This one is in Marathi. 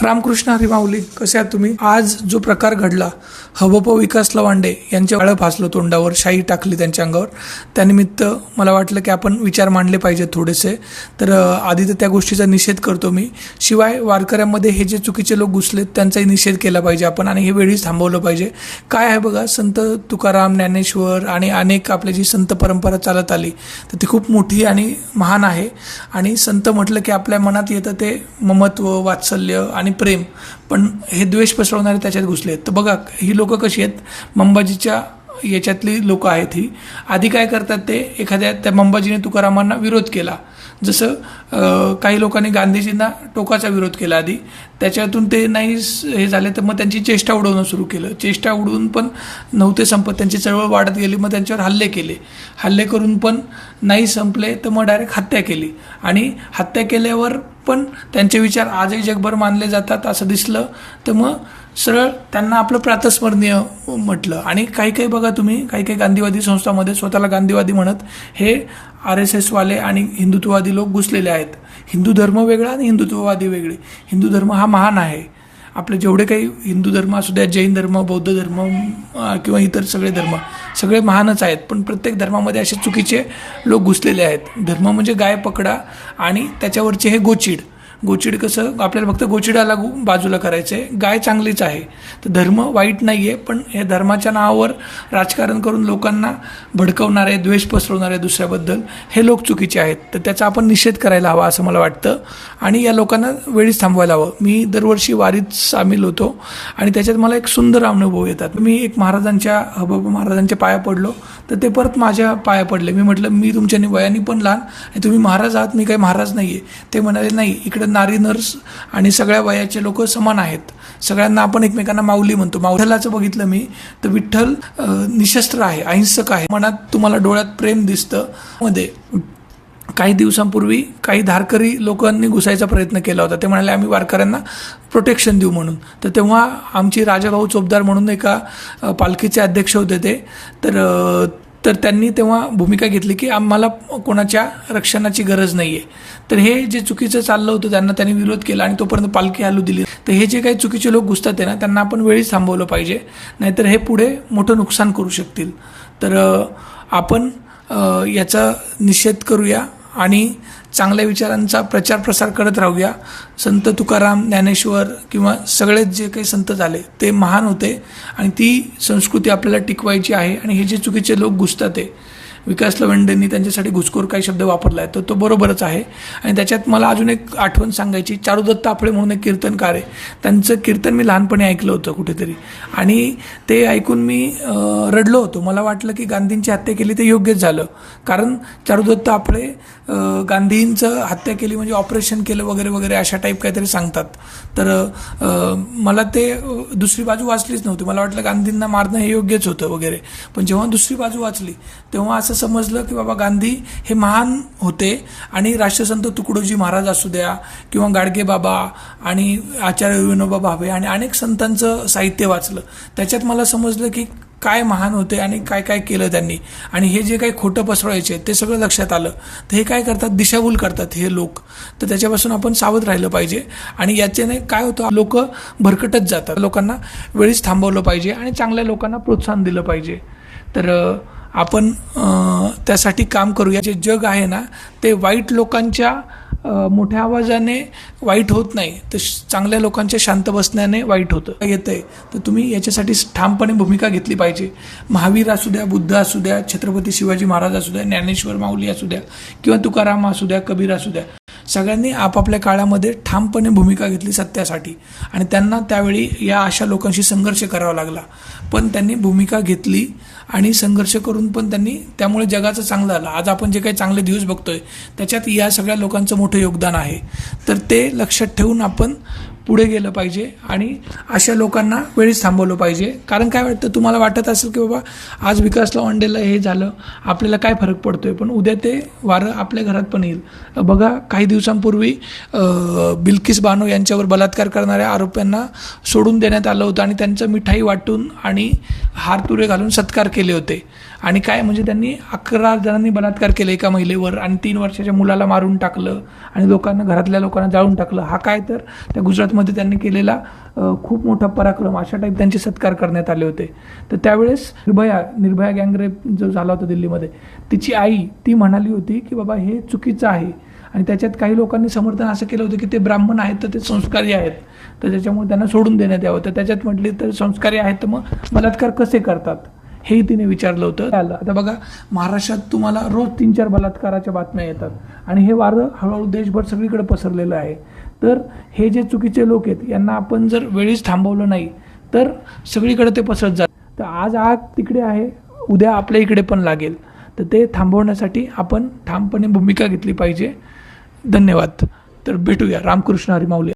रामकृष्ण हरी माऊली, कसे आहात तुम्ही? आज जो प्रकार घडला, हबप विकास लवांडे यांच्या काळं फासलं तोंडावर, शाई टाकली त्यांच्या अंगावर. त्यानिमित्त मला वाटलं की आपण विचार मांडले पाहिजेत थोडेसे. तर आधी तर त्या गोष्टीचा निषेध करतो मी. शिवाय वारकऱ्यांमध्ये हे जे चुकीचे लोक घुसलेत त्यांचाही निषेध केला पाहिजे आपण, आणि हे वेळीच थांबवलं पाहिजे. काय आहे बघा, संत तुकाराम, ज्ञानेश्वर आणि अनेक आपली जी संत परंपरा चालत आली तर ती खूप मोठी आणि महान आहे. आणि संत म्हटलं की आपल्या मनात येतं ते ममत्व, वात्सल्य आणि प्रेम, पण हे द्वेष पसरवणारे त्याच्यात घुसले आहेत. तर बघा ही लोक कशी आहेत, मंबाजीच्या याच्यातली लोक आहेत. ही आधी काय करतात, ते एखाद्या त्या मंबाजीने तुकारामांना विरोध केला, जसं काही लोकांनी गांधीजींना टोकाचा विरोध केला आधी, त्याच्यातून ते नाही हे झाले तर मग त्यांची चेष्टा उडवणं सुरू केलं. चेष्टा उडवून पण नव्हते संपत, त्यांची चळवळ वाढत गेली, मग त्यांच्यावर हल्ले केले. हल्ले करून पण नाही संपले तर मग डायरेक्ट हत्या केली. आणि हत्या केल्यावर पण त्यांचे विचार आजही जगभर मानले जातात असं दिसलं तर मग सरळ त्यांना आपलं प्रातस्मरणीय म्हटलं. आणि काही काही बघा तुम्ही, काही काही गांधीवादी संस्थांमध्ये स्वतःला गांधीवादी म्हणत हे RSS वाले आणि हिंदुत्ववादी लोक घुसलेले आहेत. हिंदू धर्म वेगळा आणि हिंदुत्ववादी वेगळे. हिंदू धर्म हा महान आहे. आपले जेवढे काही हिंदू धर्म असू द्या, जैन धर्म, बौद्ध धर्म किंवा इतर सगळे धर्म, सगळे महानच आहेत. पण प्रत्येक धर्मामध्ये असे चुकीचे लोक घुसलेले आहेत. धर्म म्हणजे गाय पकडा आणि त्याच्यावरचे हे गोचिड कसं, आपल्याला फक्त गोचिडाला बाजूला करायचं आहे. गाय चांगलीच आहे, तर धर्म वाईट नाही आहे. पण हे धर्माच्या नावावर राजकारण करून लोकांना भडकवणारे, द्वेष पसरवणारे दुसऱ्याबद्दल, हे लोक चुकीचे आहेत. तर त्याचा आपण निषेध करायला हवा असं मला वाटतं. आणि या लोकांना वेळीच थांबवायला हवं. मी दरवर्षी वारीत सामील होतो आणि त्याच्यात मला एक सुंदर अनुभव येतात. मी एक हबप महाराजांच्या पाया पडलो, तर ते परत माझ्या पाया पडले. मी म्हटलं, मी तुमच्या वयाने पण लहान आणि तुम्ही महाराज आहात, मी काही महाराज नाही आहे. ते म्हणाले, नाही, इकडे नारी नर्स आणि सगळ्या वयाचे लोक समान आहेत, सगळ्यांना आपण एकमेकांना माऊली म्हणतो. विठ्ठलाचं बघितलं मी तर विठ्ठल निशस्त्र आहे, अहिंसक आहे. मनात तुम्हाला डोळ्यात प्रेम दिसतं. मध्ये काही दिवसांपूर्वी काही धारकरी लोकांनी घुसायचा प्रयत्न केला होता. ते म्हणाले आम्ही वारकऱ्यांना प्रोटेक्शन देऊ म्हणून. तर तेव्हा आमची राजाभाऊ चोपदार म्हणून एका पालखीचे अध्यक्ष होते ते, तर त्यांनी तेव्हा भूमिका घेतली की आम्हाला कोणाच्या रक्षणाची गरज नाही आहे. तर हे जे चुकीचं चाललं होतं त्यांनी विरोध केला आणि तोपर्यंत पालखी हलू दिली. तर हे जे काही चुकीचे लोक घुसतात आहे ना, त्यांना आपण वेळीच थांबवलं पाहिजे, नाहीतर हे पुढे मोठं नुकसान करू शकतील. तर आपण याचा निषेध करूया आणि चांगल्या विचारांचा प्रचार प्रसार करत राहूया. संत तुकाराम, ज्ञानेश्वर किंवा सगळेच जे काही संत झाले ते महान होते आणि ती संस्कृती आपल्याला टिकवायची आहे. आणि हे जे चुकीचे लोक घुसतात आहे, विकास लवंडेंनी त्यांच्यासाठी घुसखोर काही शब्द वापरला आहे, तर तो बरोबरच आहे. आणि त्याच्यात मला अजून एक आठवण सांगायची, चारुदत्त आपळे म्हणून एक कीर्तनकार आहे. त्यांचं कीर्तन मी लहानपणी ऐकलं होतं कुठेतरी, आणि ते ऐकून मी रडलो होतो. मला वाटलं की गांधींची हत्या केली ते योग्यच झालं, कारण चारुदत्त आपळे गांधींचं हत्या केली म्हणजे ऑपरेशन केलं वगैरे वगैरे अशा टाईप काहीतरी सांगतात. तर मला ते दुसरी बाजू वाचलीच नव्हती. मला वाटलं गांधींना मारणं हे योग्यच होतं वगैरे. पण जेव्हा दुसरी बाजू वाचली तेव्हा असं समजलं की बाबा गांधी हे महान होते. आणि राष्ट्रसंत तुकडोजी महाराज असू द्या किंवा गाडगे बाबा आणि आचार्य विनोबा भावे आणि अनेक संतांचं साहित्य वाचलं, त्याच्यात मला समजलं की काय महान होते आणि काय काय केलं त्यांनी. आणि हे जे काही खोटं पसरवायचे ते सगळं लक्षात आलं. तर हे काय करतात, दिशाभूल करतात हे लोक. तर त्याच्यापासून आपण सावध राहिलं पाहिजे. आणि याच्याने काय होतं, लोक भरकटत जातात. लोकांना वेळीच थांबवलं पाहिजे आणि चांगल्या लोकांना प्रोत्साहन दिलं पाहिजे. तर आपण त्यासाठी काम करूया. जे जग आहे ना, ते वाईट लोकांच्या मोठ्या आवाजाने वाईट होत नाही, तर चांगल्या लोकांच्या शांत बसण्याने वाईट होतं येतंय. तर तुम्ही याच्यासाठी ठामपणे भूमिका घेतली पाहिजे. महावीर असू द्या, बुद्ध असू द्या, छत्रपती शिवाजी महाराज असू द्या, ज्ञानेश्वर माऊली असू द्या किंवा तुकाराम असू द्या, कबीर असू द्या, सगळ्यांनी आपापल्या काळामध्ये ठामपणे भूमिका घेतली सत्यासाठी. आणि त्यांना त्यावेळी या अशा लोकांशी संघर्ष करावा लागला, पण त्यांनी भूमिका घेतली आणि संघर्ष करून पण त्यांनी, त्यामुळे जगाचं चांगलं झालं. आज आपण जे काही चांगले दिवस बघतोय त्याच्यात या सगळ्या लोकांचं मोठं योगदान आहे. तर ते लक्षात ठेवून आपण पुढे गेलं पाहिजे आणि अशा लोकांना वेळीच थांबवलं पाहिजे. कारण काय वाटतं, तुम्हाला वाटत असेल की बाबा आज विकास लवांडेला हे झालं, आपल्याला काय फरक पडतोय, पण उद्या ते वारं आपल्या घरात पण येईल. बघा, काही दिवसांपूर्वी बिल्किस बानो यांच्यावर बलात्कार करणाऱ्या आरोप्यांना सोडून देण्यात आलं होतं आणि त्यांचं मिठाई वाटून आणि हार तुरे घालून सत्कार केले होते. आणि काय म्हणजे त्यांनी 11 जणांनी बलात्कार केले एका महिलेवर आणि 3 वर्षाच्या मुलाला मारून टाकलं आणि घरातल्या लोकांना जाळून टाकलं. हा काय तर त्या गुजरातमध्ये त्यांनी केलेला खूप मोठा पराक्रम, अशा टाईप त्यांचे सत्कार करण्यात आले होते. तर त्यावेळेस निर्भया गँगरेप जो झाला होता दिल्लीमध्ये, तिची आई ती म्हणाली होती की बाबा हे चुकीचं आहे. आणि त्याच्यात काही लोकांनी समर्थन असं केलं होतं की ते ब्राह्मण आहेत तर ते संस्कारी आहेत, तर त्याच्यामुळे त्यांना सोडून देण्यात यावं. तर त्याच्यात म्हटले तर संस्कारी आहेत तर मग बलात्कार कसे करतात हेही तिने विचारलं होतं. आता बघा, महाराष्ट्रात तुम्हाला रोज 3-4 बलात्काराच्या बातम्या येतात आणि हे वारं हळूहळू देशभर सगळीकडे पसरलेलं आहे. तर हे जे चुकीचे लोक आहेत यांना आपण जर वेळीच थांबवलं नाही तर सगळीकडे ते पसरत जात. तर आज आग तिकडे आहे, उद्या आपल्या इकडे पण लागेल. तर ते थांबवण्यासाठी आपण ठामपणे भूमिका घेतली पाहिजे. धन्यवाद. तर भेटूया. रामकृष्ण हरी माऊली.